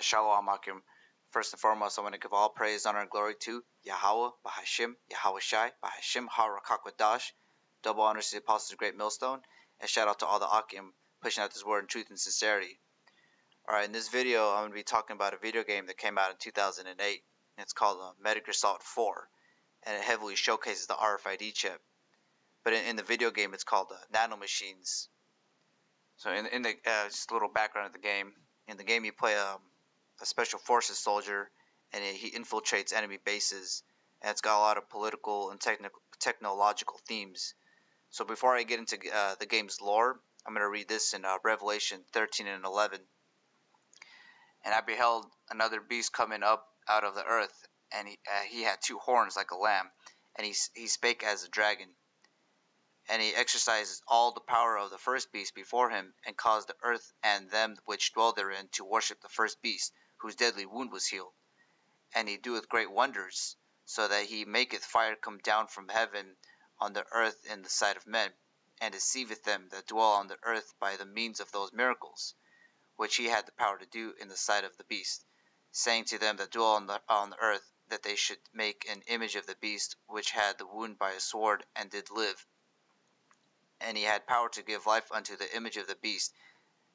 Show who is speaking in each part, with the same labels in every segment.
Speaker 1: Shalom Akim. First and foremost, I want to give all praise, honor, and glory to Yahweh, Bahashim, Yahweh Shai, Bahashim, Harakwadash. Double honors to the Apostles of Great Millstone, and shout out to all the Akim pushing out this word in truth and sincerity. Alright, in this video, I'm going to be talking about a video game that came out in 2008. It's called Metal Gear Solid 4, and it heavily showcases the RFID chip. But in the video game, it's called Nano Machines. So in the just a little background of the game. In the game, you play a special forces soldier, and he infiltrates enemy bases, and it's got a lot of political and technological themes. So before I get into the game's lore, I'm going to read this in Revelation 13 and 11. And I beheld another beast coming up out of the earth, and he had two horns like a lamb, and he spake as a dragon. And he exercised all the power of the first beast before him, and caused the earth and them which dwell therein to worship the first beast, whose deadly wound was healed. And he doeth great wonders, so that he maketh fire come down from heaven on the earth in the sight of men, and deceiveth them that dwell on the earth by the means of those miracles, which he had the power to do in the sight of the beast, saying to them that dwell on the earth, that they should make an image of the beast, which had the wound by a sword, and did live. And he had power to give life unto the image of the beast,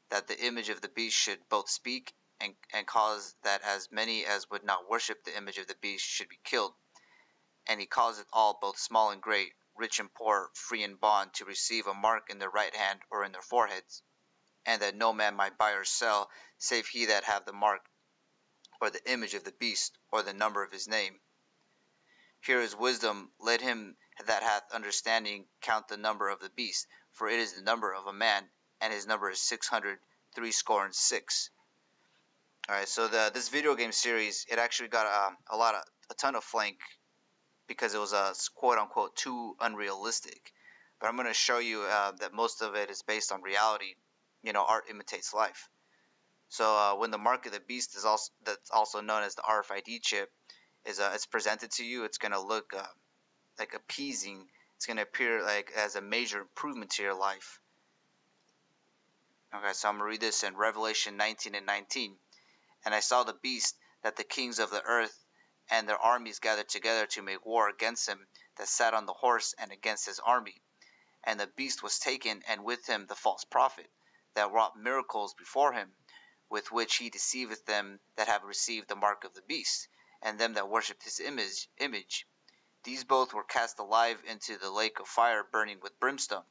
Speaker 1: that the image of the beast should both speak, and cause that as many as would not worship the image of the beast should be killed. And he causeth all, both small and great, rich and poor, free and bond, to receive a mark in their right hand or in their foreheads, and that no man might buy or sell, save he that have the mark, or the image of the beast, or the number of his name. Here is wisdom. Let him that hath understanding count the number of the beast, for it is the number of a man, and his number is 666. Alright, so this video game series, it actually got a ton of flank because it was quote unquote too unrealistic. But I'm going to show you that most of it is based on reality. You know, art imitates life. So when the mark of the beast is that's also known as the RFID chip, it's presented to you, it's going to look like appeasing. It's going to appear like as a major improvement to your life. Okay, so I'm going to read this in Revelation 19 and 19. And I saw the beast, that the kings of the earth and their armies gathered together to make war against him that sat on the horse, and against his army. And the beast was taken, and with him the false prophet, that wrought miracles before him, with which he deceiveth them that have received the mark of the beast, and them that worshipped his image. These both were cast alive into the lake of fire burning with brimstone.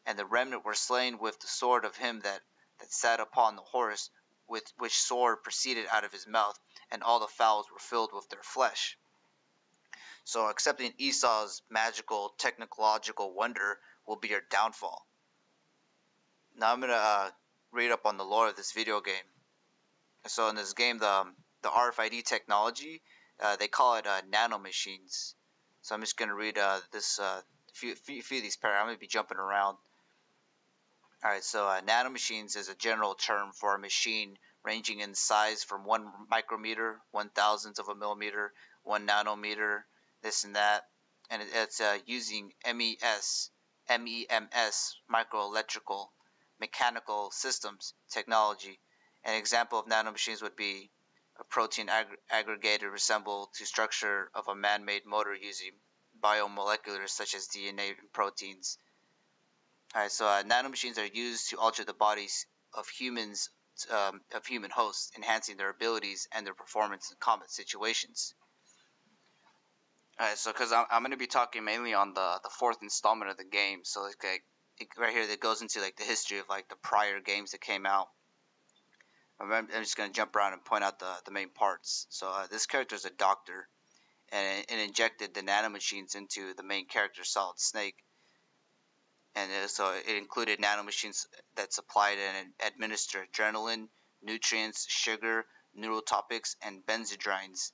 Speaker 1: And the remnant were slain with the sword of him that sat upon the horse, with which sword proceeded out of his mouth, and all the fowls were filled with their flesh. So accepting Esau's magical, technological wonder will be your downfall. Now I'm going to read up on the lore of this video game. So in this game, the RFID technology, they call it nano machines. So I'm just going to read this few of these paragraphs. I'm going to be jumping around. Alright, so nano machines is a general term for a machine ranging in size from 1 micrometer, 1/1000th of a millimeter, 1 nanometer, this and that. And it's using MEMS, microelectrical, mechanical systems technology. An example of nanomachines would be a protein aggregated resembled to structure of a man-made motor using biomoleculars such as DNA and proteins. Alright, so nanomachines are used to alter the bodies of human hosts, enhancing their abilities and their performance in combat situations. Alright, so because I'm going to be talking mainly on the fourth installment of the game, so like right here that goes into like the history of like the prior games that came out. I'm just going to jump around and point out the main parts. So this character is a doctor, and it injected the nanomachines into the main character, Solid Snake. And so it included nanomachines that supplied and administered adrenaline, nutrients, sugar, neurotopics, and benzodrines.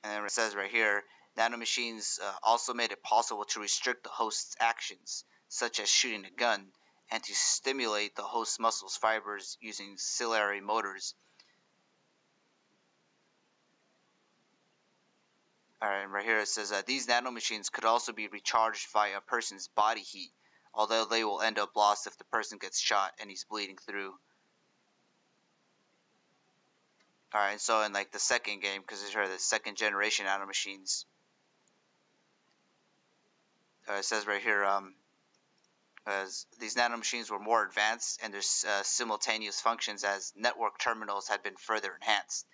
Speaker 1: And then it says right here, nanomachines also made it possible to restrict the host's actions, such as shooting a gun, and to stimulate the host's muscles fibers using ciliary motors. Alright, right here it says these nanomachines could also be recharged via a person's body heat, although they will end up lost if the person gets shot and he's bleeding through. Alright, so in like the second game, because these are the second generation nanomachines, it says right here, as these nanomachines were more advanced and their simultaneous functions as network terminals had been further enhanced.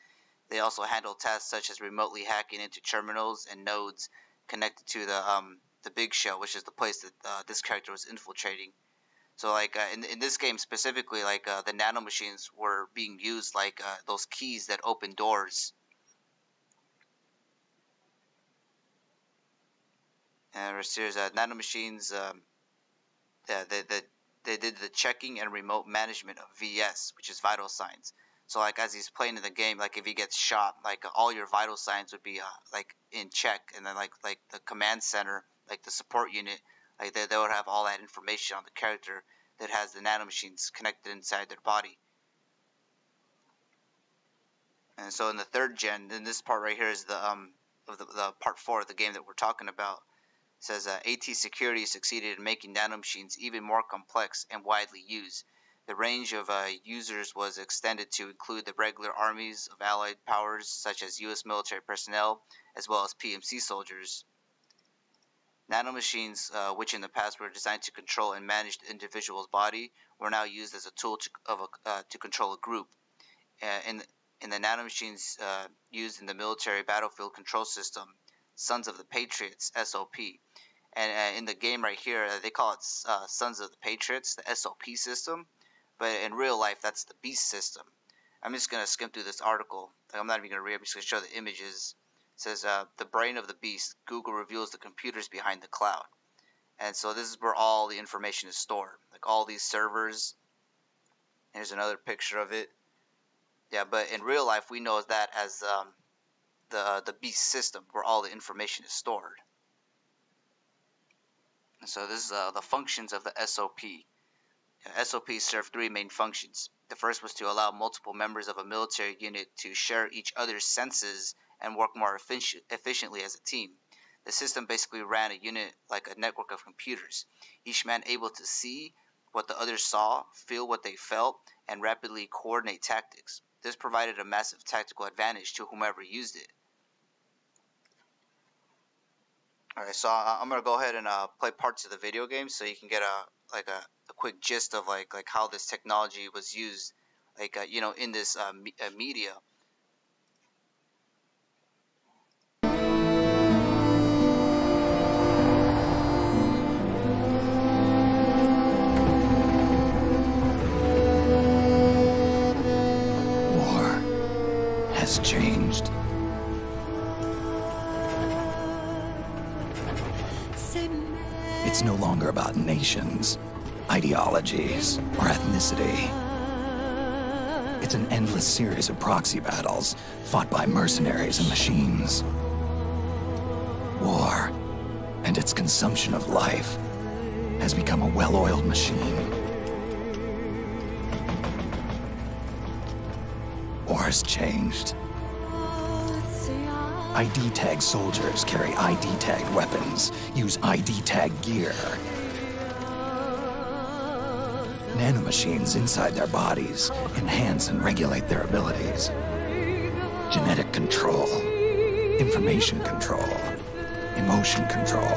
Speaker 1: They also handled tasks such as remotely hacking into terminals and nodes connected to the big shell, which is the place that this character was infiltrating. So like in this game specifically, like the nanomachines were being used like those keys that open doors. And there's series nanomachines. They did the checking and remote management of VS, which is vital signs. So like as he's playing in the game, like if he gets shot, like all your vital signs would be like in check, and then like the command center, like the support unit, like they would have all that information on the character that has the nanomachines connected inside their body. And so in the third gen, then this part right here is the part 4 of the game that we're talking about. It says AT Security succeeded in making nanomachines even more complex and widely used. The range of users was extended to include the regular armies of allied powers such as U.S. military personnel as well as PMC soldiers. Nanomachines, which in the past were designed to control and manage the individual's body, were now used as a tool to control a group. In the nanomachines used in the military battlefield control system, Sons of the Patriots, SOP. And in the game right here, they call it Sons of the Patriots, the SOP system. But in real life, that's the Beast system. I'm just going to skim through this article. I'm not even going to read it. I'm just going to show the images. It says, the brain of the Beast. Google reveals the computers behind the cloud. And so this is where all the information is stored. Like all these servers. Here's another picture of it. Yeah, but in real life, we know that as the Beast system, where all the information is stored. And so this is the functions of the SOP. SOPs serve 3 main functions. The first was to allow multiple members of a military unit to share each other's senses and work more efficiently as a team. The system basically ran a unit like a network of computers, each man able to see what the others saw, feel what they felt, and rapidly coordinate tactics. This provided a massive tactical advantage to whomever used it. Alright, so I'm going to go ahead and play parts of the video game so you can get a quick gist of like how this technology was used, like in this media.
Speaker 2: War has changed. It's no longer about nations, ideologies, or ethnicity. It's an endless series of proxy battles fought by mercenaries and machines. War and its consumption of life has become a well-oiled machine. War has changed. ID-tagged soldiers carry ID-tagged weapons, use ID-tagged gear. Nanomachines inside their bodies enhance and regulate their abilities. Genetic control, information control, emotion control.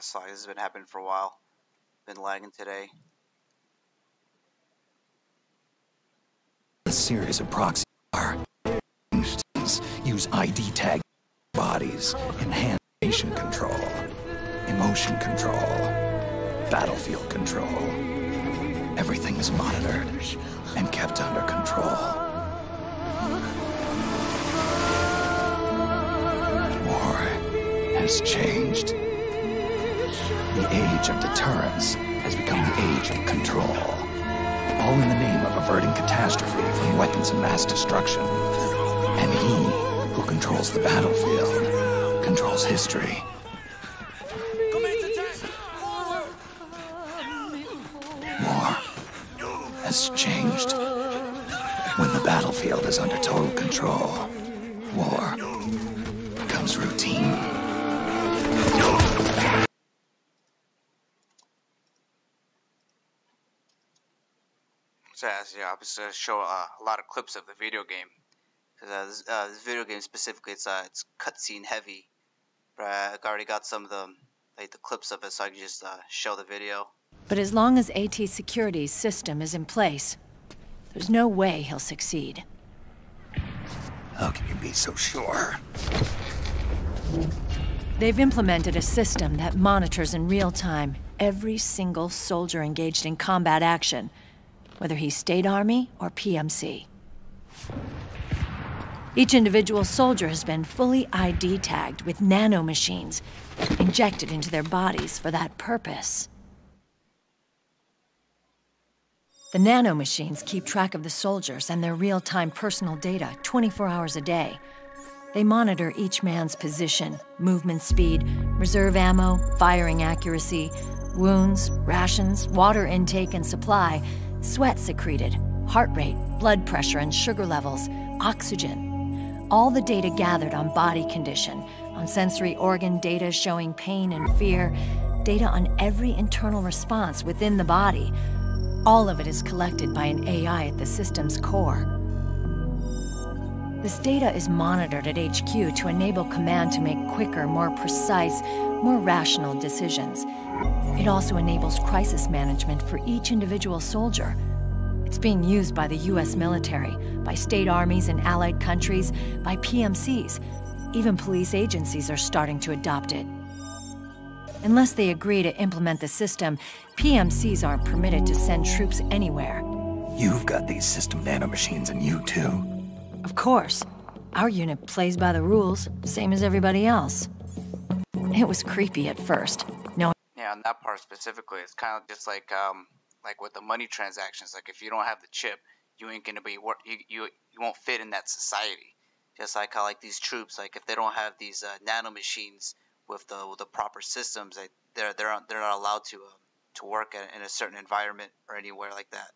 Speaker 1: Sorry, this has been happening for a while. Been lagging today.
Speaker 2: A series of proxy use ID-tagged bodies, enhance information control, emotion control, battlefield control. Everything is monitored and kept under control. War has changed. The age of deterrence has become the age of control. All in the name of averting catastrophe from weapons of mass destruction. And he who controls the battlefield controls history. War has changed. When the battlefield is under total control, war becomes routine.
Speaker 1: So yeah, I'm just gonna show a lot of clips of the video game. Cause this video game specifically, it's cutscene heavy. But I already got some of the clips of it, so I can just show the video.
Speaker 3: But as long as AT Security's system is in place, there's no way he'll succeed.
Speaker 2: How can you be so sure?
Speaker 3: They've implemented a system that monitors in real time every single soldier engaged in combat action, whether he's State Army or PMC. Each individual soldier has been fully ID tagged with nanomachines injected into their bodies for that purpose. The nanomachines keep track of the soldiers and their real-time personal data 24 hours a day. They monitor each man's position, movement speed, reserve ammo, firing accuracy, wounds, rations, water intake and supply, sweat secreted, heart rate, blood pressure and sugar levels, oxygen. All the data gathered on body condition, on sensory organ data showing pain and fear, data on every internal response within the body. All of it is collected by an AI at the system's core. This data is monitored at HQ to enable command to make quicker, more precise, more rational decisions. It also enables crisis management for each individual soldier. It's being used by the US military, by state armies in allied countries, by PMCs. Even police agencies are starting to adopt it. Unless they agree to implement the system, PMCs aren't permitted to send troops anywhere.
Speaker 2: You've got these system nanomachines in you too.
Speaker 3: Of course. Our unit plays by the rules, same as everybody else. It was creepy at first.
Speaker 1: Yeah, on that part specifically, it's kind of just like with the money transactions. Like if you don't have the chip, you ain't gonna be you won't fit in that society. Just like how like these troops, like if they don't have these nanomachines with the proper systems, they're not allowed to work in a certain environment or anywhere like that.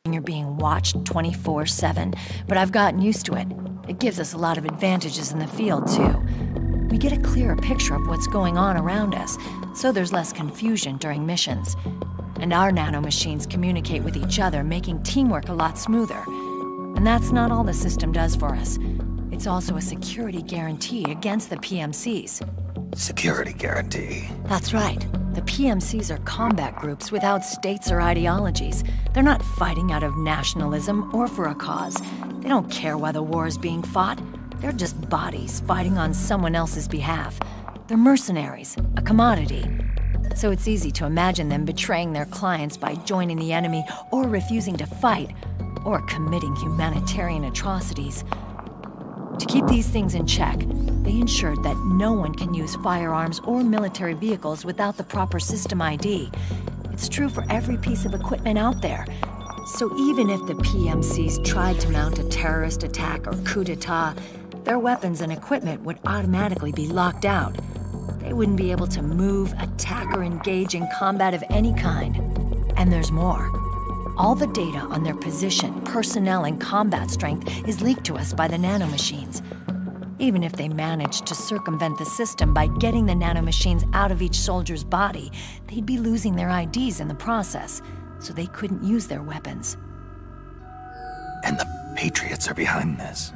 Speaker 3: You're being watched 24/7, but I've gotten used to it. It gives us a lot of advantages in the field, too. We get a clearer picture of what's going on around us, so there's less confusion during missions. And our nanomachines communicate with each other, making teamwork a lot smoother. And that's not all the system does for us. It's also a security guarantee against the PMCs.
Speaker 2: Security guarantee.
Speaker 3: That's right. The PMCs are combat groups without states or ideologies. They're not fighting out of nationalism or for a cause. They don't care why the war is being fought. They're just bodies fighting on someone else's behalf. They're mercenaries, a commodity. So it's easy to imagine them betraying their clients by joining the enemy or refusing to fight, or committing humanitarian atrocities. To keep these things in check, they ensured that no one can use firearms or military vehicles without the proper system ID. It's true for every piece of equipment out there. So even if the PMCs tried to mount a terrorist attack or coup d'etat, their weapons and equipment would automatically be locked out. They wouldn't be able to move, attack, or engage in combat of any kind. And there's more. All the data on their position, personnel, and combat strength is leaked to us by the nanomachines. Even if they managed to circumvent the system by getting the nanomachines out of each soldier's body, they'd be losing their IDs in the process, so they couldn't use their weapons.
Speaker 2: And the Patriots are behind this.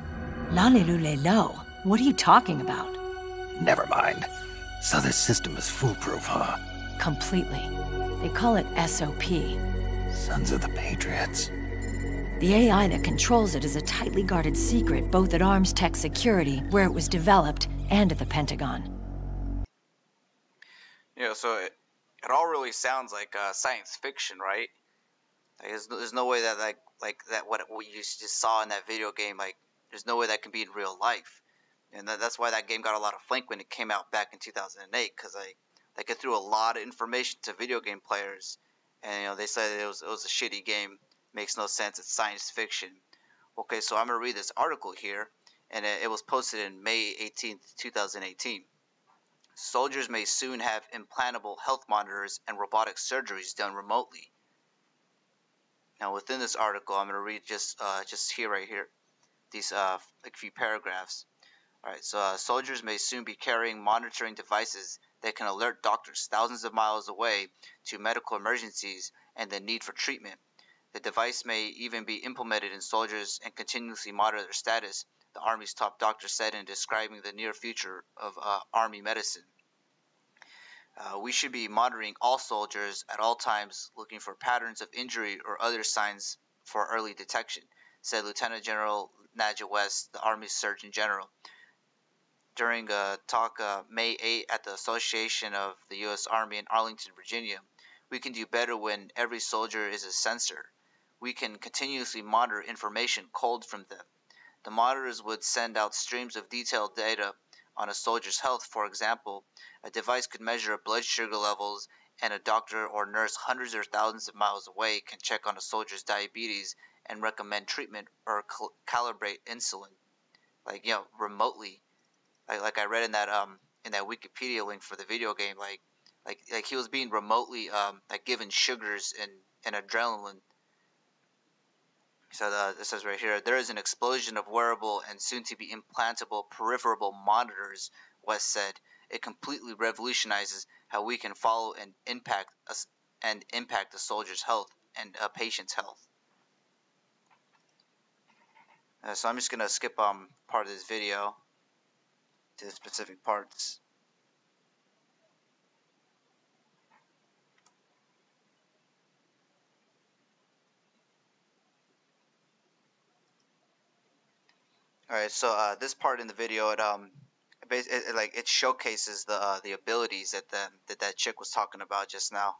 Speaker 3: Lalilulelo, what are you talking about?
Speaker 2: Never mind. So this system is foolproof, huh?
Speaker 3: Completely. They call it SOP.
Speaker 2: Sons of the Patriots.
Speaker 3: The AI that controls it is a tightly guarded secret both at Arms Tech Security, where it was developed, and at the Pentagon.
Speaker 1: Yeah, so it all really sounds like science fiction, right? Like, there's no way that like that what you just saw in that video game, like there's no way that can be in real life, and that's why that game got a lot of flink when it came out back in 2008, because like it threw a lot of information to video game players, and they said it was a shitty game, makes no sense, it's science fiction. Okay, so I'm gonna read this article here, and it was posted in May 18th, 2018. Soldiers may soon have implantable health monitors and robotic surgeries done remotely. Now, within this article, I'm going to read just here, right here, these like few paragraphs. All right, so soldiers may soon be carrying monitoring devices that can alert doctors thousands of miles away to medical emergencies and the need for treatment. The device may even be implemented in soldiers and continuously monitor their status, the Army's top doctor said in describing the near future of Army medicine. We should be monitoring all soldiers at all times, looking for patterns of injury or other signs for early detection, said Lieutenant General Nadja West, the Army's Surgeon General. During a talk May 8 at the Association of the U.S. Army in Arlington, Virginia, we can do better when every soldier is a sensor. We can continuously monitor information culled from them. The monitors would send out streams of detailed data on a soldier's health. For example, a device could measure blood sugar levels, and a doctor or nurse hundreds or thousands of miles away can check on a soldier's diabetes and recommend treatment or calibrate insulin, remotely. Like I read in that Wikipedia link for the video game, like he was being remotely given sugars and adrenaline. So it says right here, there is an explosion of wearable and soon-to-be implantable peripheral monitors, West said. It completely revolutionizes how we can follow and impact the soldier's health and a patient's health. So I'm just going to skip part of this video to the specific parts. Alright, so this part in the video, it showcases the abilities that chick was talking about just now.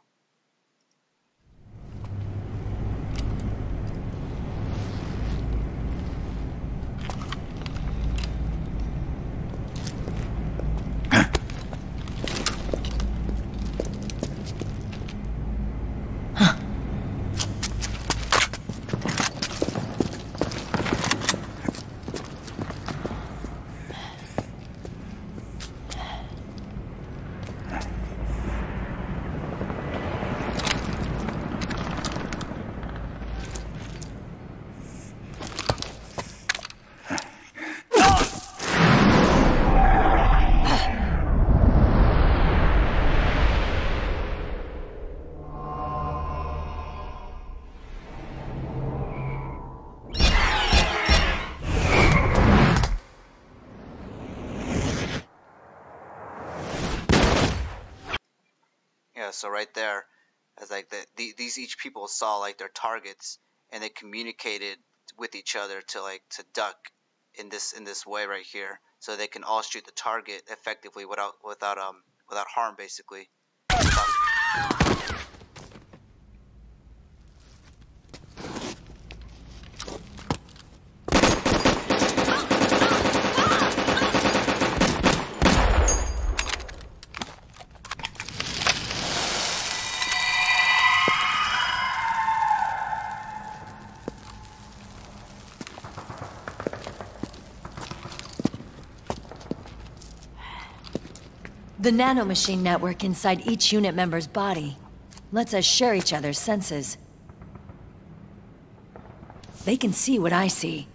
Speaker 1: So right there, as these each people saw their targets, and they communicated with each other to duck in this way right here, so they can all shoot the target effectively without harm, basically.
Speaker 3: The nanomachine network inside each unit member's body lets us share each other's senses. They can see what I see.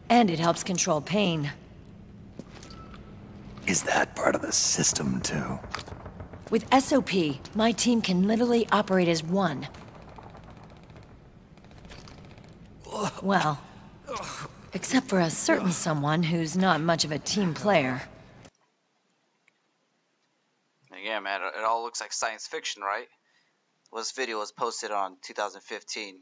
Speaker 3: And it helps control pain.
Speaker 2: Is that part of the system, too?
Speaker 3: With SOP, my team can literally operate as one. Well, except for a certain someone who's not much of a team player.
Speaker 1: Yeah, man, it all looks like science fiction, right? Well, this video was posted on 2015.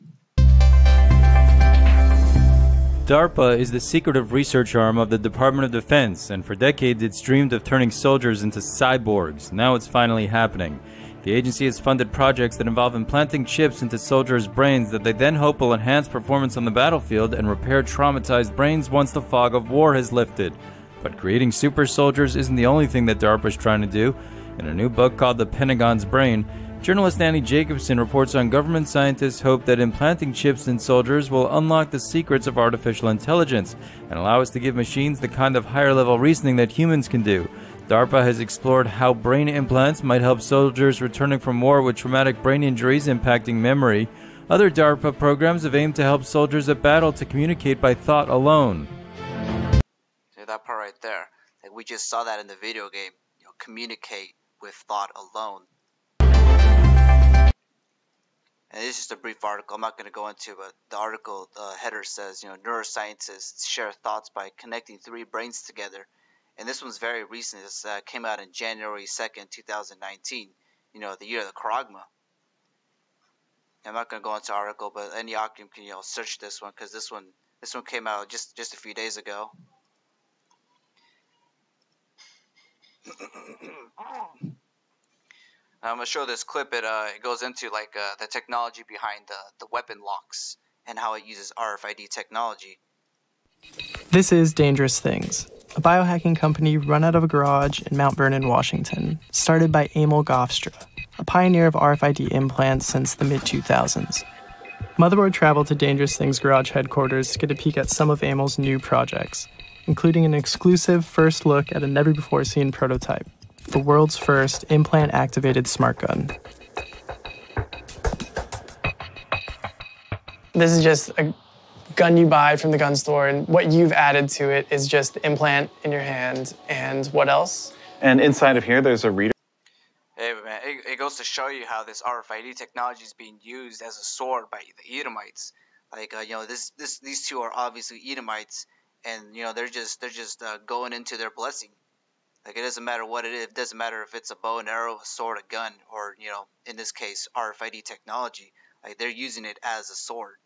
Speaker 4: DARPA is the secretive research arm of the Department of Defense, and for decades it's dreamed of turning soldiers into cyborgs. Now it's finally happening. The agency has funded projects that involve implanting chips into soldiers' brains that they then hope will enhance performance on the battlefield and repair traumatized brains once the fog of war has lifted. But creating super soldiers isn't the only thing that DARPA is trying to do. In a new book called The Pentagon's Brain, journalist Annie Jacobson reports on government scientists' hope that implanting chips in soldiers will unlock the secrets of artificial intelligence and allow us to give machines the kind of higher-level reasoning that humans can do. DARPA has explored how brain implants might help soldiers returning from war with traumatic brain injuries impacting memory. Other DARPA programs have aimed to help soldiers at battle to communicate by thought alone.
Speaker 1: See that part right there? We just saw that in the video game. Communicate with thought alone. And is just a brief article. I'm not going to go into it, but the article header says, neuroscientists share thoughts by connecting three brains together. And this one's very recent. This came out in January 2nd, 2019, the year of the Karagma. I'm not going to go into the article, but any Occam can, search this one, because this one came out just a few days ago. I'm going to show this clip. It goes into the technology behind the weapon locks and how it uses RFID technology.
Speaker 5: This is Dangerous Things, a biohacking company run out of a garage in Mount Vernon, Washington, started by Emil Gofstra, a pioneer of RFID implants since the mid-2000s. Motherboard traveled to Dangerous Things garage headquarters to get a peek at some of Emil's new projects, including an exclusive first look at a never-before-seen prototype, the world's first implant-activated smart gun. This is just a gun you buy from the gun store, and what you've added to it is just the implant in your hand. And what else?
Speaker 6: And inside of here, there's a reader.
Speaker 1: Hey, man, it goes to show you how this RFID technology is being used as a sword by the Edomites. These two are obviously Edomites, and they're just going into their blessing. It doesn't matter what it is. It doesn't matter if it's a bow and arrow, a sword, a gun, or in this case, RFID technology. They're using it as a sword.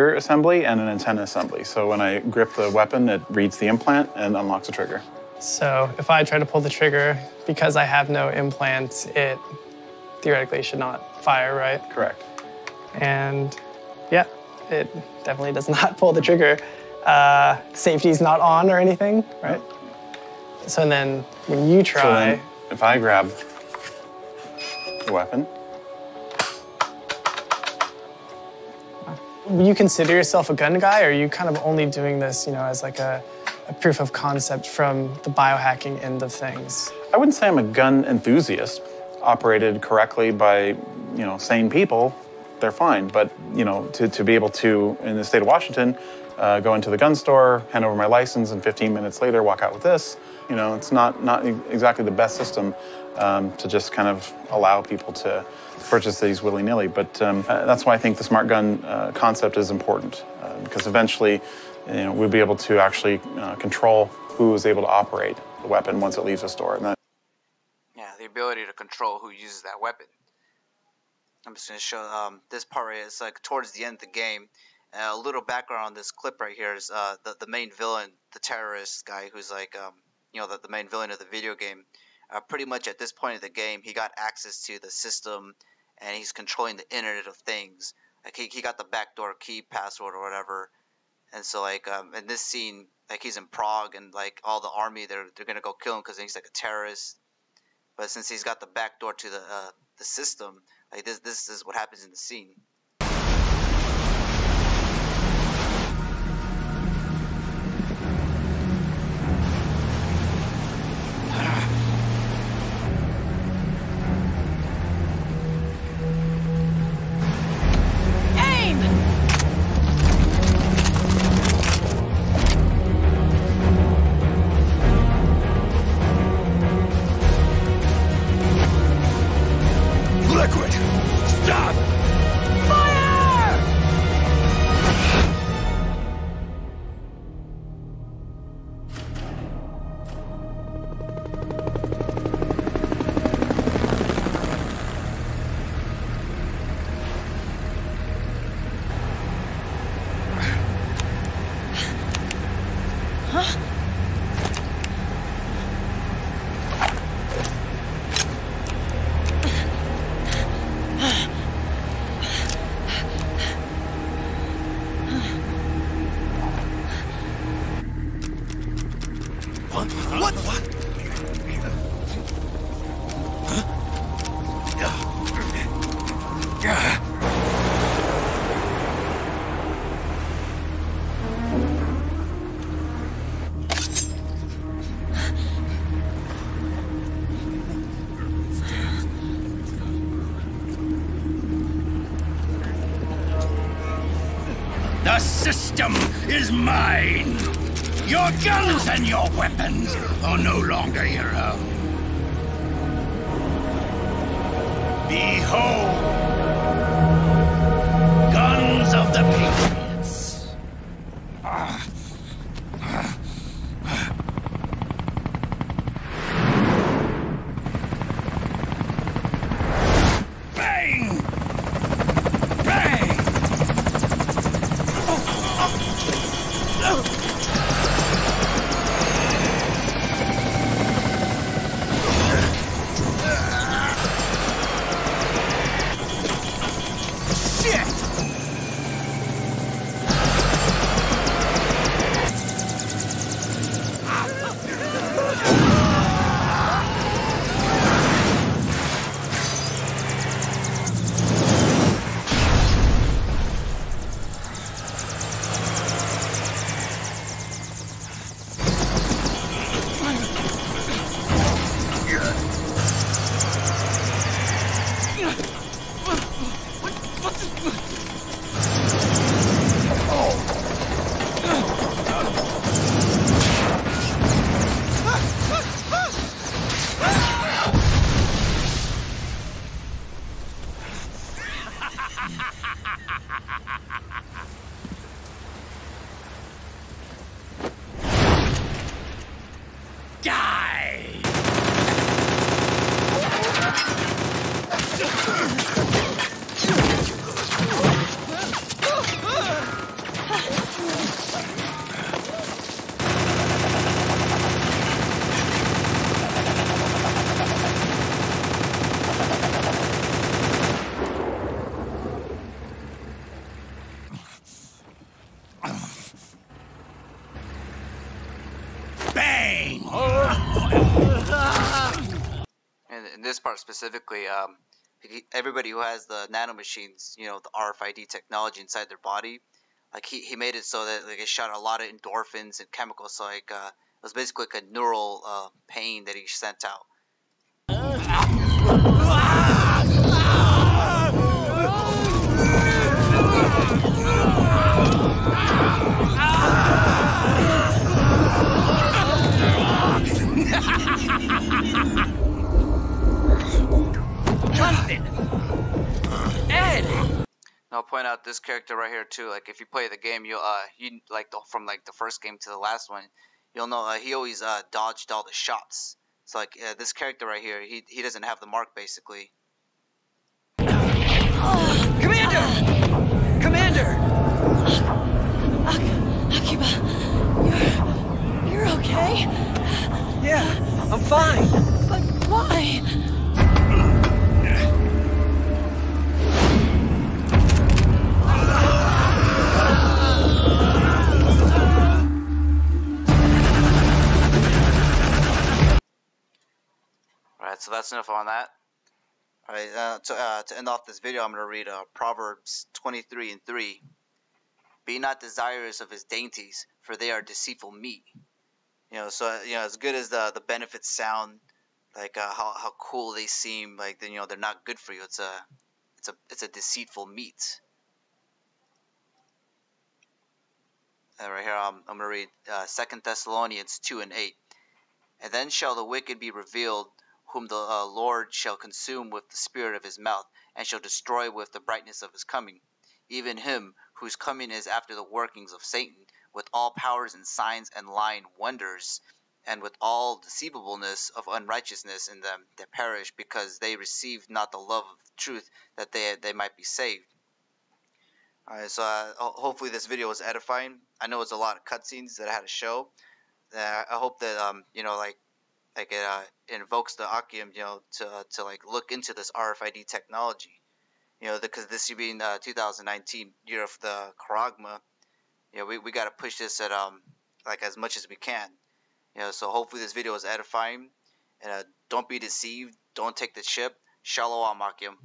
Speaker 6: Assembly and an antenna assembly. So when I grip the weapon, it reads the implant and unlocks the trigger.
Speaker 5: So if I try to pull the trigger, because I have no implant, it theoretically should not fire, right?
Speaker 6: Correct.
Speaker 5: And yeah, it definitely does not pull the trigger. Safety's not on or anything, right? So then when you try...
Speaker 6: So then if I grab the weapon...
Speaker 5: Would you consider yourself a gun guy, or are you kind of only doing this, as a proof of concept from the biohacking end of things?
Speaker 6: I wouldn't say I'm a gun enthusiast. Operated correctly by, sane people, they're fine. But, to be able to, in the state of Washington, go into the gun store, hand over my license, and 15 minutes later walk out with this, it's not exactly the best system to just kind of allow people to purchase these willy-nilly. But that's why I think the smart gun concept is important, because eventually, we'll be able to actually control who is able to operate the weapon once it leaves the store. And
Speaker 1: the ability to control who uses that weapon. I'm just going to show this part right here. It's towards the end of the game. A little background on this clip right here is the main villain, the terrorist guy who's the main villain of the video game. Pretty much at this point of the game, he got access to the system, and he's controlling the Internet of Things. He got the backdoor key password or whatever. And so in this scene, he's in Prague, and all the army, they're gonna go kill him because he's a terrorist. But since he's got the backdoor to the system, this is what happens in the scene.
Speaker 2: Liquid! Stop! Fire! What?
Speaker 7: The system is mine. Your guns and your weapons are no longer your own. Behold! Die! Bang!
Speaker 1: And in this part specifically, everybody who has the nanomachines, you know, the RFID technology inside their body, like he made it so that like it shot a lot of endorphins and chemicals. So like it was basically like a neural pain that he sent out.
Speaker 7: Justin! Ed!
Speaker 1: And I'll point out this character right here too. Like if you play the game, you'll you like from like the first game to the last one, you'll know he always dodged all the shots. So like this character right here, he doesn't have the mark basically.
Speaker 8: Commander! Commander!
Speaker 3: Akiba, you're okay?
Speaker 8: Yeah, I'm fine.
Speaker 3: But why?
Speaker 1: Alright, so that's enough on that. Alright, to end off this video, I'm going to read Proverbs 23:3. Be not desirous of his dainties, for they are deceitful meat. You know, so you know, as good as the benefits sound, like how cool they seem, like then you know they're not good for you. It's a deceitful meat. And right here, I'm going to read 2 Thessalonians 2:8. And then shall the wicked be revealed, whom the Lord shall consume with the spirit of his mouth, and shall destroy with the brightness of his coming. Even him whose coming is after the workings of Satan, with all powers and signs and lying wonders, and with all deceivableness of unrighteousness in them that perish, because they received not the love of truth, that they might be saved. Alright, so hopefully this video was edifying. I know it's a lot of cutscenes that I had to show. I hope that you know, like it invokes the Akium, you know, to like look into this RFID technology, you know, because this being 2019 year of the Karagma, you know, we got to push this at like as much as we can, you know. So hopefully this video is edifying, and don't be deceived, don't take the chip. Shalom Akium.